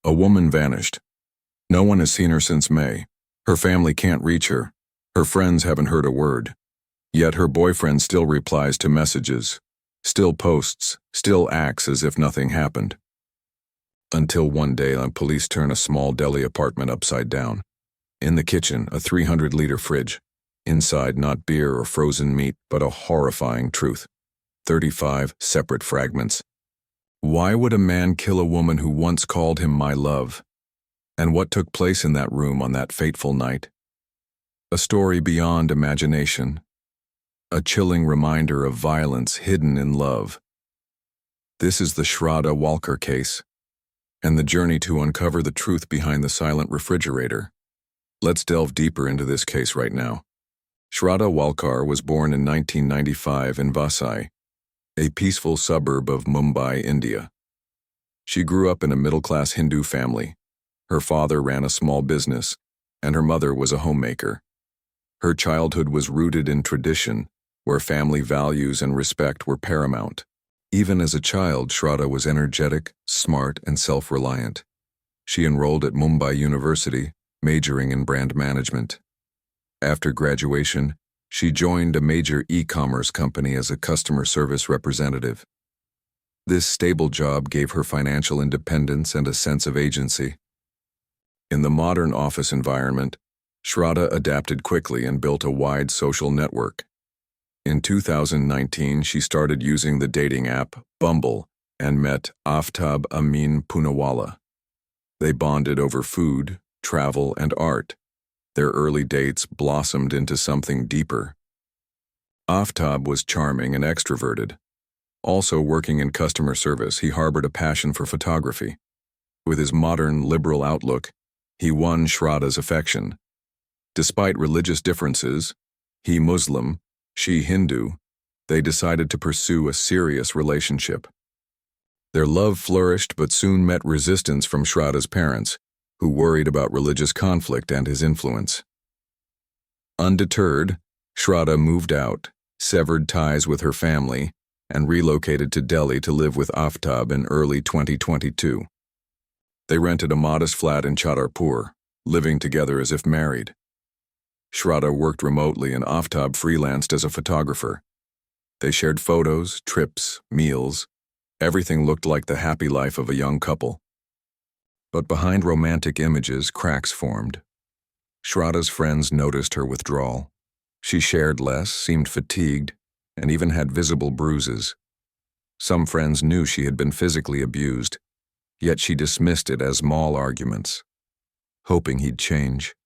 A woman vanished. No one has seen her since May. Her family can't reach her. Her friends haven't heard a word. Yet her boyfriend still replies to messages, still posts, still acts as if nothing happened. Until one day, police turn a small deli apartment upside down. In the kitchen, a 300-liter fridge. Inside, not beer or frozen meat, but a horrifying truth. 35 separate fragments. Why would a man kill a woman who once called him my love? And what took place in that room on that fateful night? A story beyond imagination. A chilling reminder of violence hidden in love. This is the Shraddha Walkar case, and the journey to uncover the truth behind the silent refrigerator. Let's delve deeper into this case right now. Shraddha Walkar was born in 1995 in Vasai, a peaceful suburb of Mumbai, India. She grew up in a middle-class Hindu family. Her father ran a small business, and her mother was a homemaker. Her childhood was rooted in tradition, where family values and respect were paramount. Even as a child, Shraddha was energetic, smart, and self-reliant. She enrolled at Mumbai University, majoring in brand management. After graduation, she joined a major e-commerce company as a customer service representative. This stable job gave her financial independence and a sense of agency. In the modern office environment, Shraddha adapted quickly and built a wide social network. In 2019, she started using the dating app Bumble and met Aftab Amin Poonawalla. They bonded over food, travel, and art. Their early dates blossomed into something deeper. Aftab was charming and extroverted. Also working in customer service, he harbored a passion for photography. With his modern, liberal outlook, he won Shraddha's affection. Despite religious differences, he Muslim, she Hindu, they decided to pursue a serious relationship. Their love flourished but soon met resistance from Shraddha's parents, who worried about religious conflict and his influence. Undeterred, Shraddha moved out, severed ties with her family, and relocated to Delhi to live with Aftab in early 2022. They rented a modest flat in Chhatarpur, living together as if married. Shraddha worked remotely and Aftab freelanced as a photographer. They shared photos, trips, meals. Everything looked like the happy life of a young couple. But behind romantic images, cracks formed. Shraddha's friends noticed her withdrawal. She shared less, seemed fatigued, and even had visible bruises. Some friends knew she had been physically abused, yet she dismissed it as small arguments, hoping he'd change.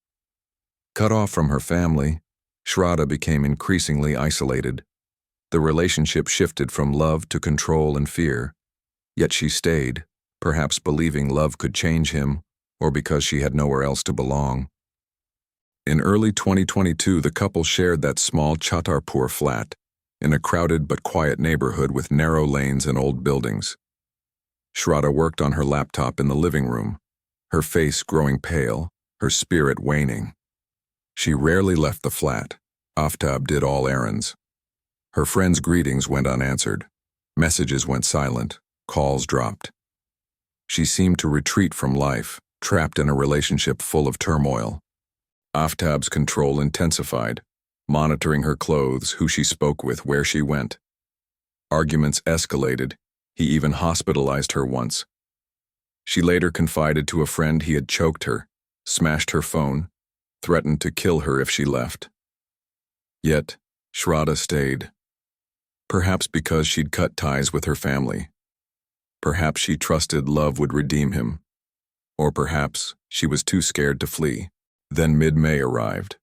Cut off from her family, Shraddha became increasingly isolated. The relationship shifted from love to control and fear, yet she stayed, perhaps believing love could change him, or because she had nowhere else to belong. In early 2022, the couple shared that small Chhatarpur flat, in a crowded but quiet neighborhood with narrow lanes and old buildings. Shraddha worked on her laptop in the living room, her face growing pale, her spirit waning. She rarely left the flat. Aftab did all errands. Her friends' greetings went unanswered. Messages went silent. Calls dropped. She seemed to retreat from life, trapped in a relationship full of turmoil. Aftab's control intensified, monitoring her clothes, who she spoke with, where she went. Arguments escalated. He even hospitalized her once. She later confided to a friend he had choked her, smashed her phone, threatened to kill her if she left. Yet, Shraddha stayed. Perhaps because she'd cut ties with her family. Perhaps she trusted love would redeem him. Or perhaps she was too scared to flee. Then mid-May arrived.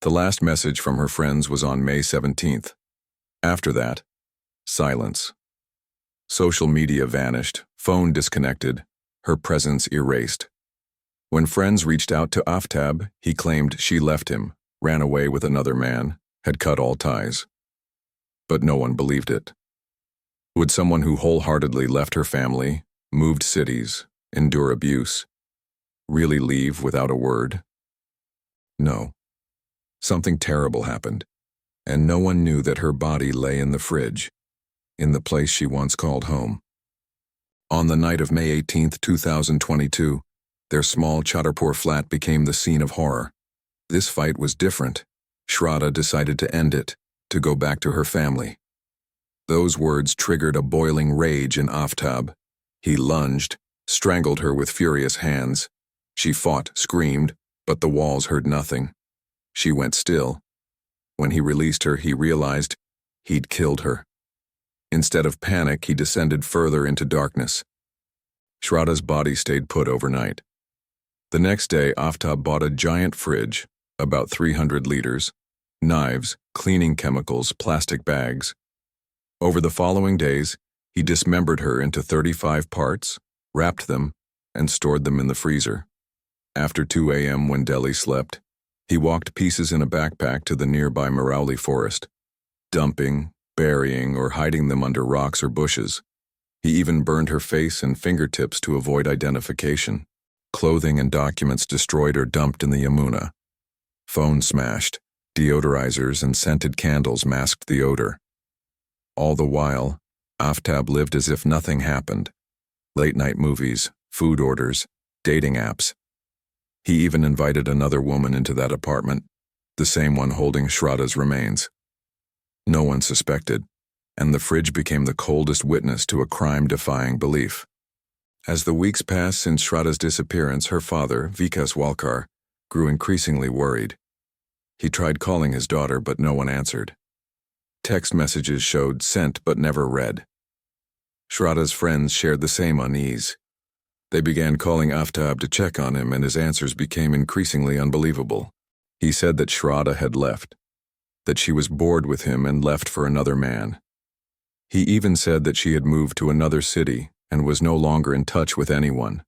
The last message from her friends was on May 17th. After that, silence. Social media vanished, phone disconnected, her presence erased. When friends reached out to Aftab, he claimed she left him, ran away with another man, had cut all ties. But no one believed it. Would someone who wholeheartedly left her family, moved cities, endure abuse, really leave without a word? No. Something terrible happened, and no one knew that her body lay in the fridge, in the place she once called home. On the night of May 18, 2022, Their small Chhatarpur flat became the scene of horror. This fight was different. Shraddha decided to end it, to go back to her family. Those words triggered a boiling rage in Aftab. He lunged, strangled her with furious hands. She fought, screamed, but the walls heard nothing. She went still. When he released her, he realized he'd killed her. Instead of panic, he descended further into darkness. Shraddha's body stayed put overnight. The next day, Aftab bought a giant fridge, about 300 liters, knives, cleaning chemicals, plastic bags. Over the following days, he dismembered her into 35 parts, wrapped them, and stored them in the freezer. After 2 a.m. when Delhi slept, he walked pieces in a backpack to the nearby Marauli forest, dumping, burying, or hiding them under rocks or bushes. He even burned her face and fingertips to avoid identification. Clothing and documents destroyed or dumped in the Yamuna. Phones smashed, deodorizers and scented candles masked the odor. All the while, Aftab lived as if nothing happened. Late-night movies, food orders, dating apps. He even invited another woman into that apartment, the same one holding Shraddha's remains. No one suspected, and the fridge became the coldest witness to a crime defying belief. As the weeks passed since Shraddha's disappearance, her father, Vikas Walkar, grew increasingly worried. He tried calling his daughter, but no one answered. Text messages showed sent but never read. Shraddha's friends shared the same unease. They began calling Aftab to check on him, and his answers became increasingly unbelievable. He said that Shraddha had left, that she was bored with him and left for another man. He even said that she had moved to another city and was no longer in touch with anyone.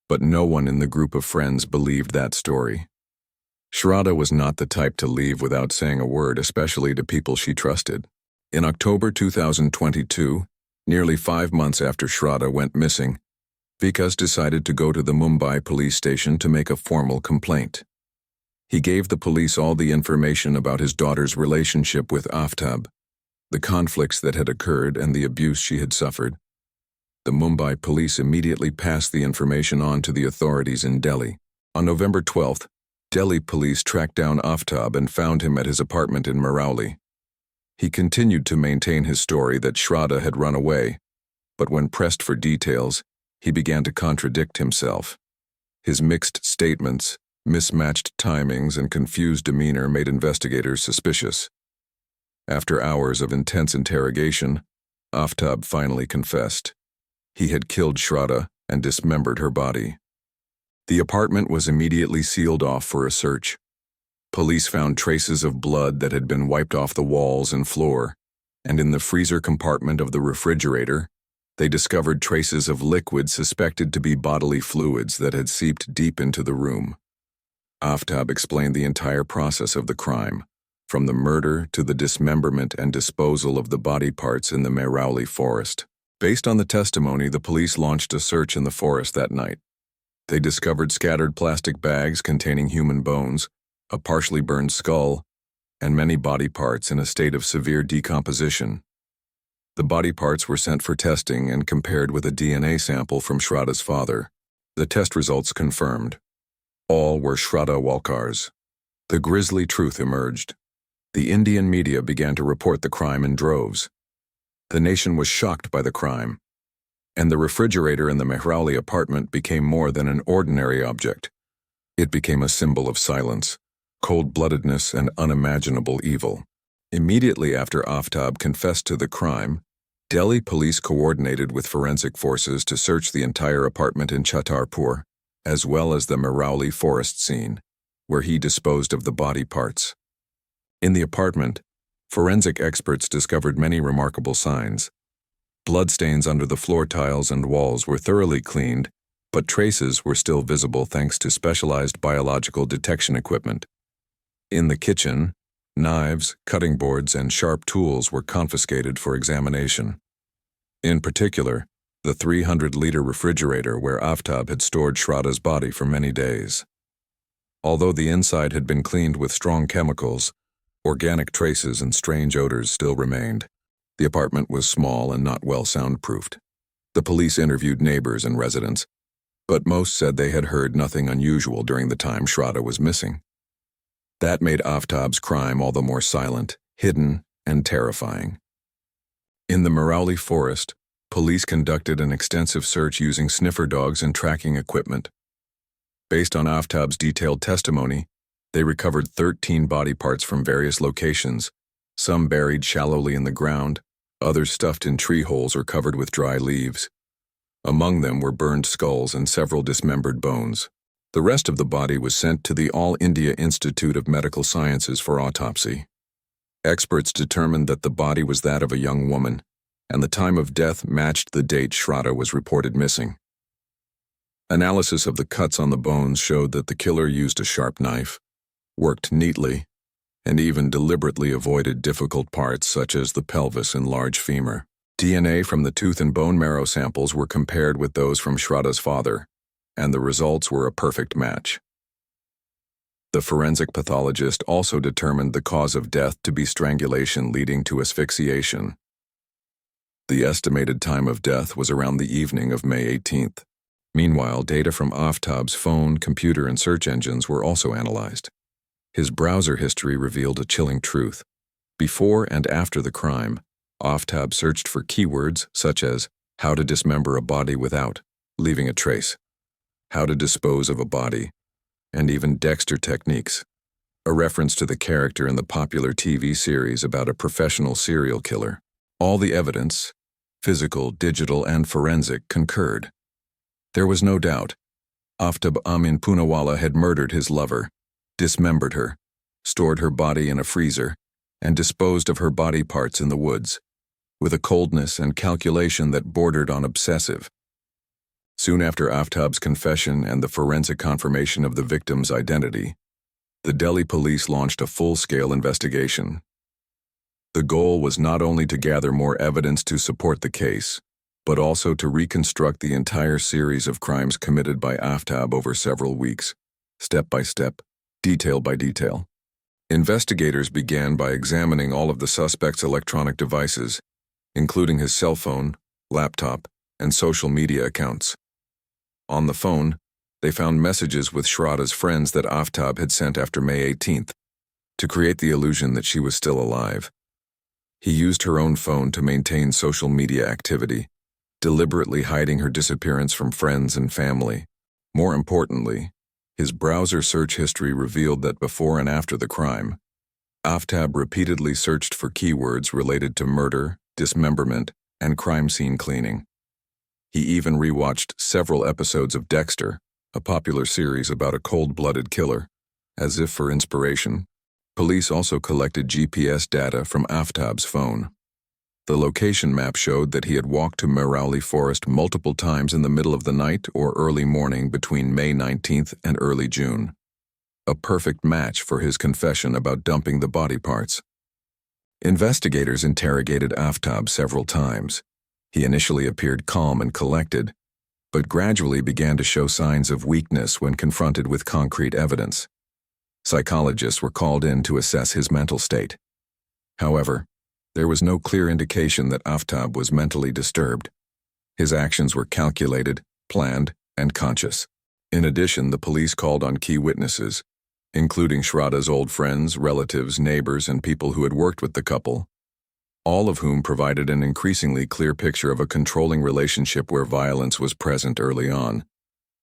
But no one in the group of friends believed that story. Shraddha was not the type to leave without saying a word, especially to people she trusted. In October 2022, nearly 5 months after Shraddha went missing, Vikas decided to go to the Mumbai police station to make a formal complaint. He gave the police all the information about his daughter's relationship with Aftab, the conflicts that had occurred and the abuse she had suffered. The Mumbai police immediately passed the information on to the authorities in Delhi. On November 12th, Delhi police tracked down Aftab and found him at his apartment in Marauli. He continued to maintain his story that Shraddha had run away, but when pressed for details, he began to contradict himself. His mixed statements, mismatched timings, and confused demeanor made investigators suspicious. After hours of intense interrogation, Aftab finally confessed. He had killed Shraddha and dismembered her body. The apartment was immediately sealed off for a search. Police found traces of blood that had been wiped off the walls and floor, and in the freezer compartment of the refrigerator, they discovered traces of liquid suspected to be bodily fluids that had seeped deep into the room. Aftab explained the entire process of the crime, from the murder to the dismemberment and disposal of the body parts in the Marauli forest. Based on the testimony, the police launched a search in the forest that night. They discovered scattered plastic bags containing human bones, a partially burned skull, and many body parts in a state of severe decomposition. The body parts were sent for testing and compared with a DNA sample from Shraddha's father. The test results confirmed. All were Shraddha Walkar's. The grisly truth emerged. The Indian media began to report the crime in droves. The nation was shocked by the crime, and the refrigerator in the Mehrauli apartment became more than an ordinary object. It became a symbol of silence, cold-bloodedness, and unimaginable evil. Immediately after Aftab confessed to the crime, Delhi police coordinated with forensic forces to search the entire apartment in Chhatarpur, as well as the Marauli forest scene, where he disposed of the body parts. In the apartment, forensic experts discovered many remarkable signs. Bloodstains under the floor tiles and walls were thoroughly cleaned, but traces were still visible thanks to specialized biological detection equipment. In the kitchen, knives, cutting boards, and sharp tools were confiscated for examination. In particular, the 300-liter refrigerator where Aftab had stored Shraddha's body for many days. Although the inside had been cleaned with strong chemicals, organic traces and strange odors still remained. The apartment was small and not well soundproofed. The police interviewed neighbors and residents, but most said they had heard nothing unusual during the time Shraddha was missing. That made Aftab's crime all the more silent, hidden, and terrifying. In the Marauli forest, police conducted an extensive search using sniffer dogs and tracking equipment. Based on Aftab's detailed testimony, they recovered 13 body parts from various locations, some buried shallowly in the ground, others stuffed in tree holes or covered with dry leaves. Among them were burned skulls and several dismembered bones. The rest of the body was sent to the All India Institute of Medical Sciences for autopsy. Experts determined that the body was that of a young woman, and the time of death matched the date Shraddha was reported missing. Analysis of the cuts on the bones showed that the killer used a sharp knife, worked neatly, and even deliberately avoided difficult parts such as the pelvis and large femur. DNA from the tooth and bone marrow samples were compared with those from Shraddha's father, and the results were a perfect match. The forensic pathologist also determined the cause of death to be strangulation leading to asphyxiation. The estimated time of death was around the evening of May 18th. Meanwhile, data from Aftab's phone, computer, and search engines were also analyzed. His browser history revealed a chilling truth. Before and after the crime, Aftab searched for keywords such as how to dismember a body without leaving a trace, how to dispose of a body, and even Dexter techniques, a reference to the character in the popular TV series about a professional serial killer. All the evidence, physical, digital, and forensic, concurred. There was no doubt. Aftab Amin Poonawalla had murdered his lover, dismembered her, stored her body in a freezer, and disposed of her body parts in the woods, with a coldness and calculation that bordered on obsessive. Soon after Aftab's confession and the forensic confirmation of the victim's identity, the Delhi police launched a full-scale investigation. The goal was not only to gather more evidence to support the case, but also to reconstruct the entire series of crimes committed by Aftab over several weeks, step by step, detail by detail. Investigators began by examining all of the suspect's electronic devices, including his cell phone, laptop, and social media accounts. On the phone, they found messages with Shraddha's friends that Aftab had sent after May 18th, to create the illusion that she was still alive. He used her own phone to maintain social media activity, deliberately hiding her disappearance from friends and family. More importantly, his browser search history revealed that before and after the crime, Aftab repeatedly searched for keywords related to murder, dismemberment, and crime scene cleaning. He even rewatched several episodes of Dexter, a popular series about a cold-blooded killer, as if for inspiration. Police also collected GPS data from Aftab's phone. The location map showed that he had walked to Marauli Forest multiple times in the middle of the night or early morning between May 19th and early June. A perfect match for his confession about dumping the body parts. Investigators interrogated Aftab several times. He initially appeared calm and collected, but gradually began to show signs of weakness when confronted with concrete evidence. Psychologists were called in to assess his mental state. However, there was no clear indication that Aftab was mentally disturbed. His actions were calculated, planned, and conscious. In addition, the police called on key witnesses, including Shraddha's old friends, relatives, neighbors, and people who had worked with the couple, all of whom provided an increasingly clear picture of a controlling relationship where violence was present early on.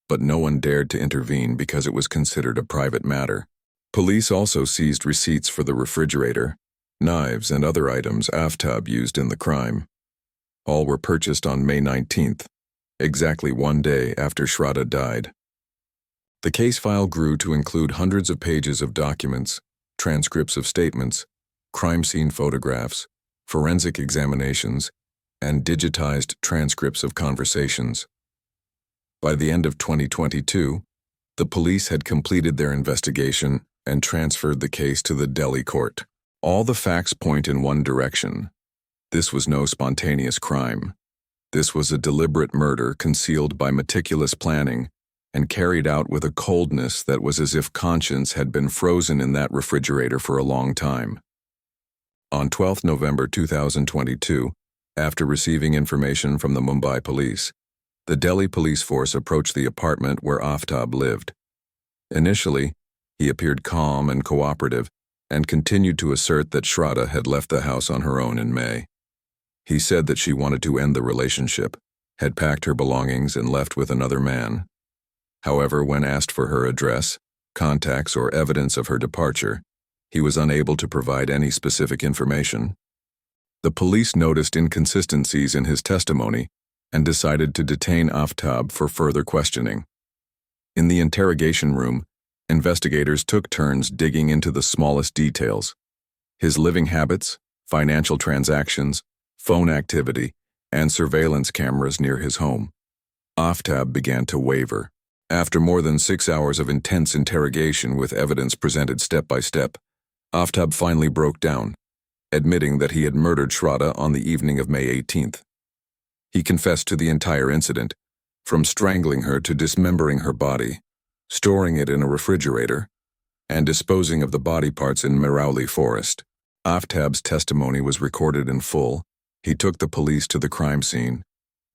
But no one dared to intervene because it was considered a private matter. Police also seized receipts for the refrigerator, knives, and other items Aftab used in the crime. All were purchased on May 19th, exactly one day after Shraddha died. The case file grew to include hundreds of pages of documents, transcripts of statements, crime scene photographs, forensic examinations, and digitized transcripts of conversations. By the end of 2022, the police had completed their investigation and transferred the case to the Delhi court. All the facts point in one direction. This was no spontaneous crime. This was a deliberate murder concealed by meticulous planning and carried out with a coldness that was as if conscience had been frozen in that refrigerator for a long time. On 12 November 2022, after receiving information from the Mumbai police, The Delhi police force approached the apartment where Aftab lived. Initially, he appeared calm and cooperative and continued to assert that Shraddha had left the house on her own in May. He said that she wanted to end the relationship, had packed her belongings and left with another man. However, when asked for her address, contacts, or evidence of her departure, he was unable to provide any specific information. The police noticed inconsistencies in his testimony and decided to detain Aftab for further questioning. In the interrogation room, investigators took turns digging into the smallest details: his living habits, financial transactions, phone activity, and surveillance cameras near his home. Aftab began to waver. After more than 6 hours of intense interrogation with evidence presented step by step, Aftab finally broke down, admitting that he had murdered Shraddha on the evening of May 18th. He confessed to the entire incident, from strangling her to dismembering her body, storing it in a refrigerator, and disposing of the body parts in Merauli Forest. Aftab's testimony was recorded in full. He took the police to the crime scene,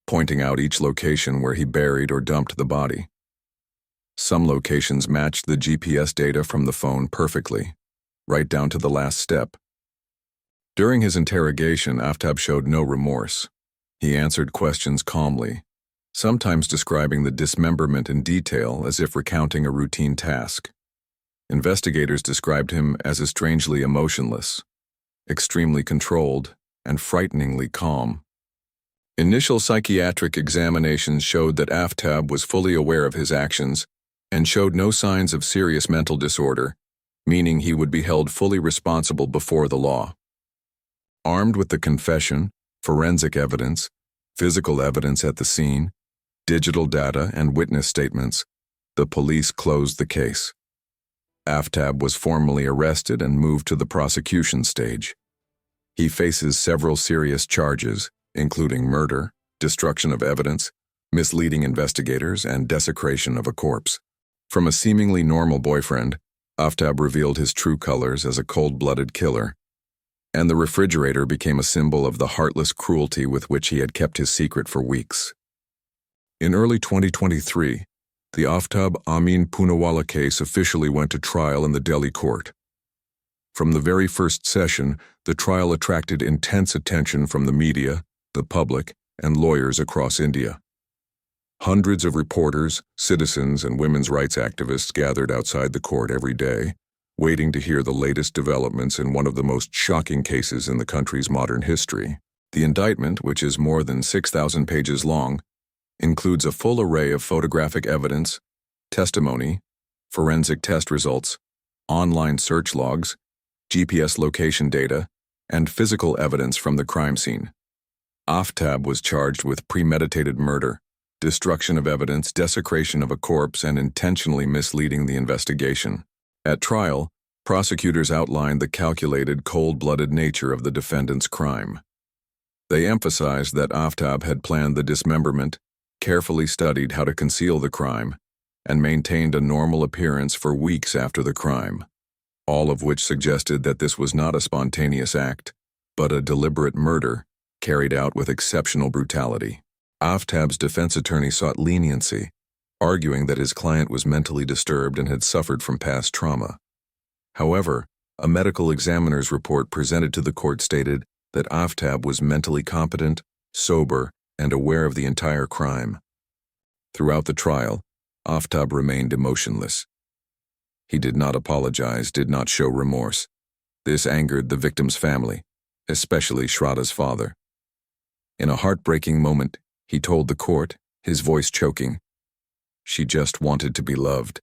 pointing out each location where he buried or dumped the body. Some locations matched the GPS data from the phone perfectly, right down to the last step. During his interrogation, Aftab showed no remorse. He answered questions calmly, sometimes describing the dismemberment in detail as if recounting a routine task. Investigators described him as strangely emotionless, extremely controlled, and frighteningly calm. Initial psychiatric examinations showed that Aftab was fully aware of his actions and showed no signs of serious mental disorder, meaning he would be held fully responsible before the law. Armed with the confession, forensic evidence, physical evidence at the scene, digital data, and witness statements, the police closed the case. Aftab was formally arrested and moved to the prosecution stage. He faces several serious charges, including murder, destruction of evidence, misleading investigators, and desecration of a corpse. From a seemingly normal boyfriend, Aftab revealed his true colors as a cold-blooded killer, and the refrigerator became a symbol of the heartless cruelty with which he had kept his secret for weeks. In early 2023, the Aftab Amin Poonawalla case officially went to trial in the Delhi court. From the very first session, the trial attracted intense attention from the media, the public, and lawyers across India. Hundreds of reporters, citizens, and women's rights activists gathered outside the court every day, waiting to hear the latest developments in one of the most shocking cases in the country's modern history. The indictment, which is more than 6,000 pages long, includes a full array of photographic evidence, testimony, forensic test results, online search logs, GPS location data, and physical evidence from the crime scene. Aftab was charged with premeditated murder, destruction of evidence, desecration of a corpse, and intentionally misleading the investigation. At trial, prosecutors outlined the calculated, cold-blooded nature of the defendant's crime. They emphasized that Aftab had planned the dismemberment, carefully studied how to conceal the crime, and maintained a normal appearance for weeks after the crime, all of which suggested that this was not a spontaneous act, but a deliberate murder carried out with exceptional brutality. Aftab's defense attorney sought leniency, arguing that his client was mentally disturbed and had suffered from past trauma. However, a medical examiner's report presented to the court stated that Aftab was mentally competent, sober, and aware of the entire crime. Throughout the trial, Aftab remained emotionless. He did not apologize, did not show remorse. This angered the victim's family, especially Shraddha's father. In a heartbreaking moment, he told the court, his voice choking, "She just wanted to be loved.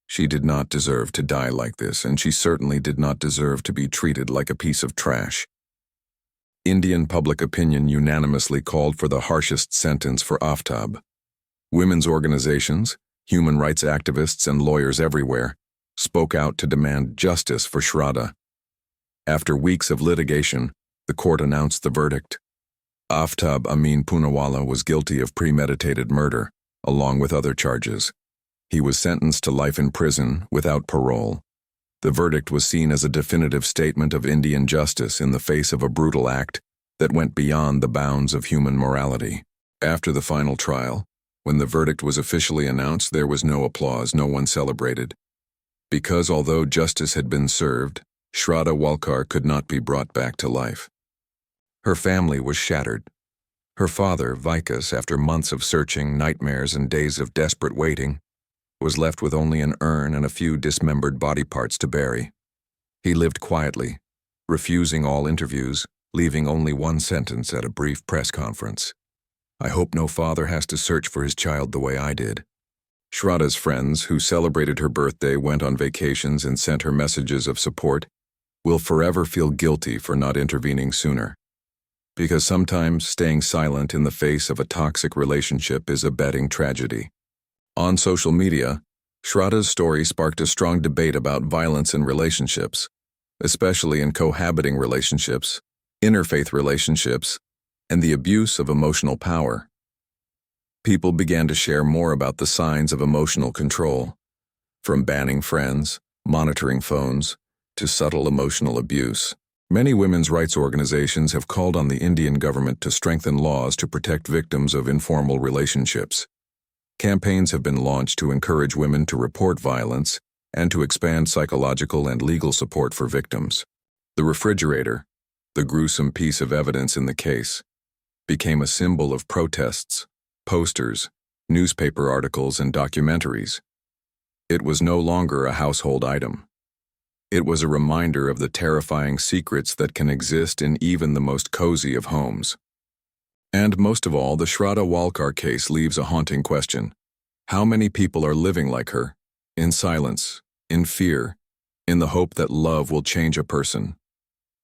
She did not deserve to die like this, and she certainly did not deserve to be treated like a piece of trash." Indian public opinion unanimously called for the harshest sentence for Aftab. Women's organizations, human rights activists, and lawyers everywhere spoke out to demand justice for Shraddha. After weeks of litigation, the court announced the verdict. Aftab Amin Poonawalla was guilty of premeditated murder, along with other charges. He was sentenced to life in prison without parole. The verdict was seen as a definitive statement of Indian justice in the face of a brutal act that went beyond the bounds of human morality. After the final trial, when the verdict was officially announced, there was no applause, no one celebrated. Because although justice had been served, Shraddha Walkar could not be brought back to life. Her family was shattered. Her father, Vikas, after months of searching, nightmares, and days of desperate waiting, was left with only an urn and a few dismembered body parts to bury. He lived quietly, refusing all interviews, leaving only one sentence at a brief press conference. "I hope no father has to search for his child the way I did." Shraddha's friends, who celebrated her birthday, went on vacations, and sent her messages of support, will forever feel guilty for not intervening sooner. Because sometimes staying silent in the face of a toxic relationship is a bedding tragedy. On social media, Shraddha's story sparked a strong debate about violence in relationships, especially in cohabiting relationships, interfaith relationships, and the abuse of emotional power. People began to share more about the signs of emotional control, from banning friends, monitoring phones, to subtle emotional abuse. Many women's rights organizations have called on the Indian government to strengthen laws to protect victims of informal relationships. Campaigns have been launched to encourage women to report violence and to expand psychological and legal support for victims. The refrigerator, the gruesome piece of evidence in the case, became a symbol of protests, posters, newspaper articles, and documentaries. It was no longer a household item. It was a reminder of the terrifying secrets that can exist in even the most cozy of homes. And most of all, the Shraddha Walkar case leaves a haunting question. How many people are living like her, in silence, in fear, in the hope that love will change a person?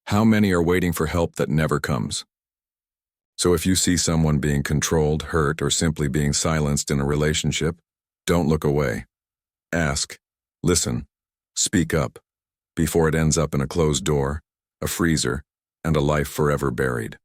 How many are waiting for help that never comes? So if you see someone being controlled, hurt, or simply being silenced in a relationship, don't look away. Ask, listen, speak up, before it ends up in a closed door, a freezer, and a life forever buried.